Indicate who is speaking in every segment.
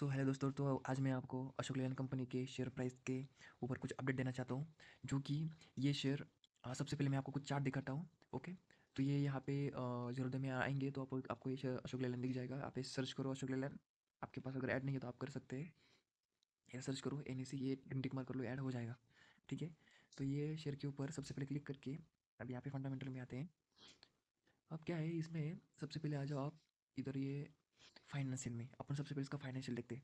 Speaker 1: Hello दोस्तों। तो आज मैं आपको अशोक लेलैंड कंपनी के शेयर प्राइस के ऊपर कुछ अपडेट देना चाहता हूँ। जो कि ये शेयर सबसे पहले मैं आपको कुछ चार्ट दिखाता हूँ। ओके। तो ये यहाँ पे ज़रूरत में आएंगे तो आपको ये शेयर अशोक लेलैंड दिख जाएगा। आप ये सर्च करो अशोक लेलैंड। आपके पास अगर ऐड नहीं है तो आप कर सकते हैं। ये सर्च करो NSE, ये टिक मार्क कर लो, ऐड हो जाएगा। ठीक है। तो ये शेयर के ऊपर सबसे पहले क्लिक करके अब यहाँ पे फंडामेंटल में आते हैं। अब क्या है इसमें, सबसे पहले आ जाओ आप इधर, ये फाइनेंशियल में अपन सबसे पहले इसका फाइनेंशियल देखते हैं।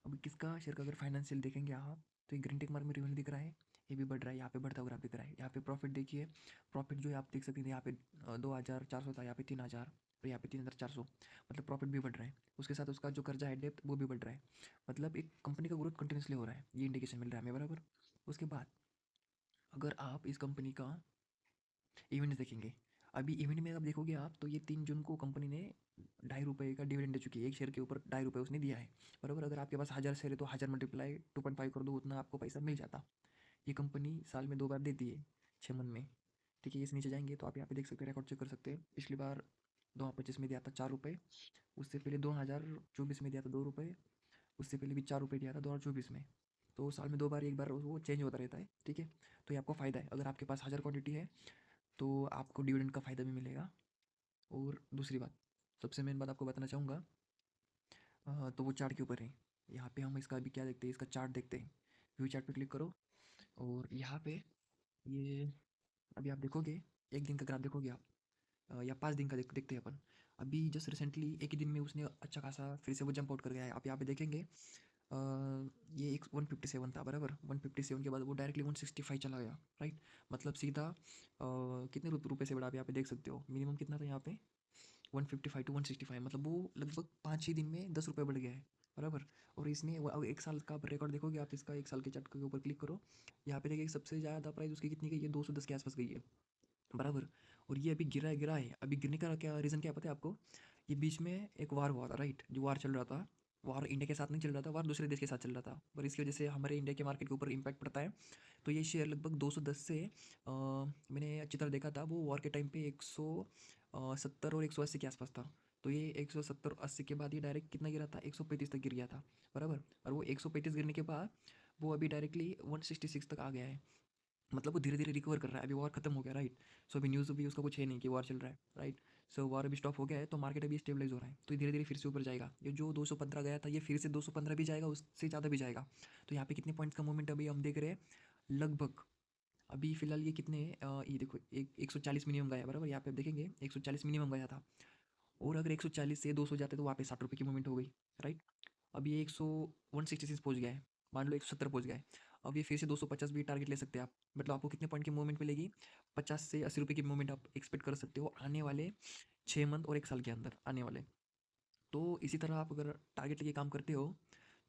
Speaker 1: अभी किसका शेयर का अगर फाइनेंशियल देखेंगे आप, तो ये ग्रीन टिक मार्क में रिवेन्यू दिख रहा है, ये भी बढ़ रहा है, यहाँ पे बढ़ता हुआ ग्राफ दिख रहा है। यहाँ पे प्रॉफिट देखिए, प्रॉफिट जो है आप देख सकते हैं, यहाँ पे 2,400 था, यहाँ पे 3,000 और यहाँ पे 3,400, मतलब प्रॉफिट भी बढ़ रहा है। उसके साथ उसका जो कर्जा है, डेप्थ, वो भी बढ़ रहा है। मतलब एक कंपनी का ग्रोथ कंटिन्यूसली हो रहा है, ये इंडिकेशन मिल रहा है हमें, बराबर। उसके बाद अगर आप इस कंपनी का इवेंट्स देखेंगे, अभी इवेंट में आप देखोगे आप, तो ये 3 जून को कंपनी ने ₹2.5 का डिविडेंड दे चुकी है। एक शेयर के ऊपर ₹2.5 उसने दिया है, बराबर। अगर आपके पास 1,000 शेयर है तो 1,000 मल्टीप्लाई 2.5 कर दो, उतना आपको पैसा मिल जाता। ये कंपनी साल में 2 बार देती है, 6 मंथ में। ठीक है। इस नीचे जाएंगे तो आप यहाँ पे देख सकते हैं, रिकॉर्ड चेक कर सकते हैं। पिछली बार 2025 में दिया था ₹4, उससे पहले 2024 में दिया था ₹2, उससे पहले भी ₹4 दिया था 2024 में। तो साल में 2 बार, एक बार वो चेंज होता रहता है। ठीक है। तो ये आपको फ़ायदा है, अगर आपके पास 1,000 क्वांटिटी है तो आपको डिविडेंड का फ़ायदा भी मिलेगा। और दूसरी बात, सबसे मेन बात आपको बताना चाहूँगा, तो वो चार्ट के ऊपर है। यहाँ पे हम इसका अभी क्या देखते हैं, इसका चार्ट देखते हैं। व्यू चार्ट पे क्लिक करो और यहाँ पे ये अभी आप देखोगे, 1 दिन का ग्राफ देखोगे आप, या 5 दिन का देखते हैं अपन। अभी जस्ट रिसेंटली एक ही दिन में उसने अच्छा खासा फिर से वो जंप आउट कर गया है। आप यहाँ पे देखेंगे, ये एक 157 था, बराबर। 157 के बाद वो डायरेक्टली 165 चला गया, राइट। मतलब सीधा कितने रुपए से बढ़ा, आप यहाँ पे देख सकते हो। मिनिमम कितना था यहाँ पे, 155 टू 165, मतलब वो लगभग 5 ही दिन में ₹10 बढ़ गया है, बराबर। और इसने अब 1 साल का रिकॉर्ड देखोगे आप इसका, 1 साल के चार्ट के ऊपर क्लिक करो। यहाँ पे देखिए सबसे ज़्यादा प्राइस उसकी कितनी गई है, 210 के आसपास गई है, बराबर। और ये अभी गिरा है। अभी गिरने का क्या रीज़न, क्या पता है आपको? ये बीच में एक वार हुआ था, राइट। जो वार चल रहा था, वार इंडिया के साथ नहीं चल रहा था, वार दूसरे देश के साथ चल रहा था, और इसकी वजह से हमारे इंडिया के मार्केट के ऊपर इम्पैक्ट पड़ता है। तो ये शेयर लगभग 210 से मैंने अच्छी तरह देखा था, वो वॉर के टाइम पे 170 और 180 के आसपास था। तो ये 170 80 के बाद ये डायरेक्ट कितना गिरा था, 135 तक गिर गया था, बराबर। और वो 135 गिरने के बाद वो अभी डायरेक्टली 166 तक आ गया है। मतलब वो धीरे धीरे रिकवर कर रहा है। अभी वॉर खत्म हो गया, राइट। सो अभी न्यूज़ भी उसका कुछ है नहीं कि वॉर चल रहा है, राइट। सो वॉर अभी स्टॉप हो गया है, तो मार्केट अभी स्टेबलाइज हो रहा है, तो ये धीरे धीरे फिर से ऊपर जाएगा। ये जो 215 गया था, ये फिर से 215 भी जाएगा, उससे ज़्यादा भी जाएगा। तो यहाँ पे कितने पॉइंट्स का मूवमेंट अभी हम देख रहे हैं, लगभग अभी फिलहाल ये कितने ये देखो, 140 मिनिमम गया, बराबर। यहाँ पे आप देखेंगे 140 मिनिमम गया था, और अगर 140 से 200 जाते तो वहाँ पे ₹60 की मूवमेंट हो गई, राइट। अब ये 166 पहुँच गया है, मान लो 170 पहुँच गया है। अब ये फिर से 250 भी टारगेट ले सकते हैं आप। मतलब आपको कितने पॉइंट की मूवमेंट मिलेगी, 50 से ₹80 की मूवमेंट आप एक्सपेक्ट कर सकते हो आने वाले 6 मंथ और 1 साल के अंदर आने वाले। तो इसी तरह आप अगर टारगेट लेके काम करते हो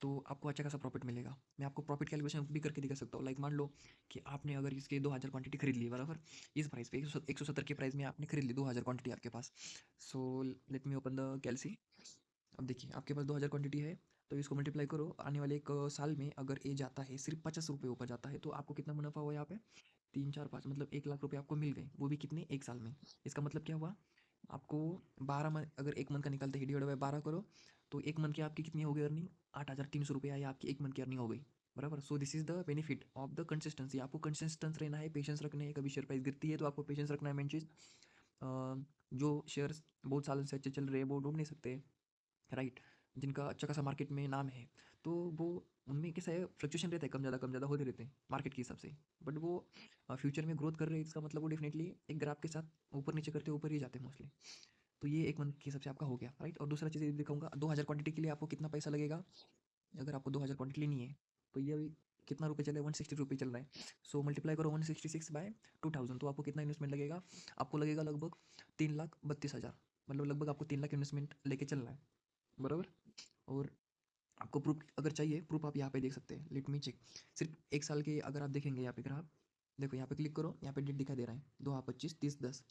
Speaker 1: तो आपको अच्छा खासा प्रॉफिट मिलेगा। मैं आपको प्रॉफिट कैलकुलेशन भी करके दिखा सकता हूँ। लाइक मान लो कि आपने अगर इसके 2,000 क्वांटिटी खरीद ली, बराबर। इस प्राइस पे 170 के प्राइस में आपने खरीद ली 2,000 क्वांटिटी आपके पास। So let me open the कैलसी। अब देखिए आपके पास 2,000 क्वांटिटी है, तो इसको मल्टीप्लाई करो। आने वाले 1 साल में अगर ये जाता है सिर्फ ₹50 ऊपर जाता है, तो आपको कितना मुनाफा हुआ यहाँ पे, 3 4 5, मतलब ₹1,00,000 आपको मिल गए, वो भी कितने, 1 साल में। इसका मतलब क्या हुआ, आपको 12 मंथ, अगर 1 मंथ का निकालते हैं, डिवाइड बाय 12 करो, तो 1 मंथ की आपकी कितनी हो गई अर्निंग, ₹8,300 या आपकी 1 मंथ की अर्निंग हो गई, बराबर। So this is the benefit of the consistency. आपको कंसिस्टेंस रहना है, पेशेंस रखने हैं। कभी शेयर प्राइस गिरती है तो आपको पेशेंस रखना है, मेन चीज़। जो शेयर्स बहुत सालों से अच्छे चल रहे हैं वो डूब नहीं सकते, राइट। जिनका अच्छा खासा मार्केट में नाम है, तो वो, उनमें कैसा है, फ्लक्चुएशन रहता है, कम ज़्यादा होते रहते हैं मार्केट के हिसाब से। बट वो फ्यूचर में ग्रोथ कर रहे हैं, इसका मतलब वो डेफिनेटली एक ग्राफ के साथ ऊपर नीचे करते ऊपर ही जाते हैं मोस्टली। तो ये 1 मंथ के हिसाब से आपका हो गया, राइट। और दूसरा चीज़ ये दिखाऊंगा, 2,000 क्वांटिटी के लिए आपको कितना पैसा लगेगा। अगर आपको 2,000 क्वांटिटी लेनी है, तो ये अभी कितना रुपये चल रहा है, ₹160 चल रहा है। सो मल्टीप्लाई करो 166 बाय 2,000, तो आपको कितना इन्वेस्टमेंट लगेगा, आपको लगेगा लगभग 3,32,000। मतलब लगभग आपको 3 लाख इन्वेस्टमेंट लेके चलना है, बराबर। और आपको प्रूफ अगर चाहिए, प्रूफ आप यहाँ पे देख सकते हैं, लेट मी चेक। सिर्फ 1 साल के अगर आप देखेंगे यहाँ पे ग्राफ, देखो यहाँ पे क्लिक करो, यहाँ पे डेट दिखाई दे रहा है 2025 30/10।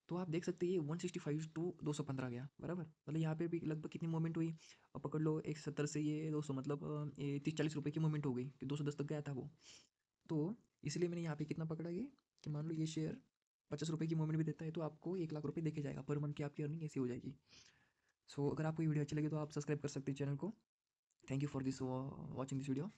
Speaker 1: तो आप देख सकते हैं ये 165 टू 215 गया, बराबर। मतलब यहाँ पे भी लगभग कितनी मूवमेंट हुई, अब पकड़ लो 170 से ये 200, मतलब ये 30 40 रुपये की मूवमेंट हो गई कि 210 तक गया था वो। तो इसलिए मैंने यहाँ पे कितना पकड़ा ये, कि मान लो ये शेयर ₹50 की मूवमेंट भी देता है, तो आपको ₹1,00,000 देखे जाएगा पर मंथ की, आपकी अर्निंग ऐसी हो जाएगी। सो अगर आपको ये वीडियो अच्छी लगी तो आप सब्सक्राइब कर सकते हैं चैनल को। Thank you for this watching this video.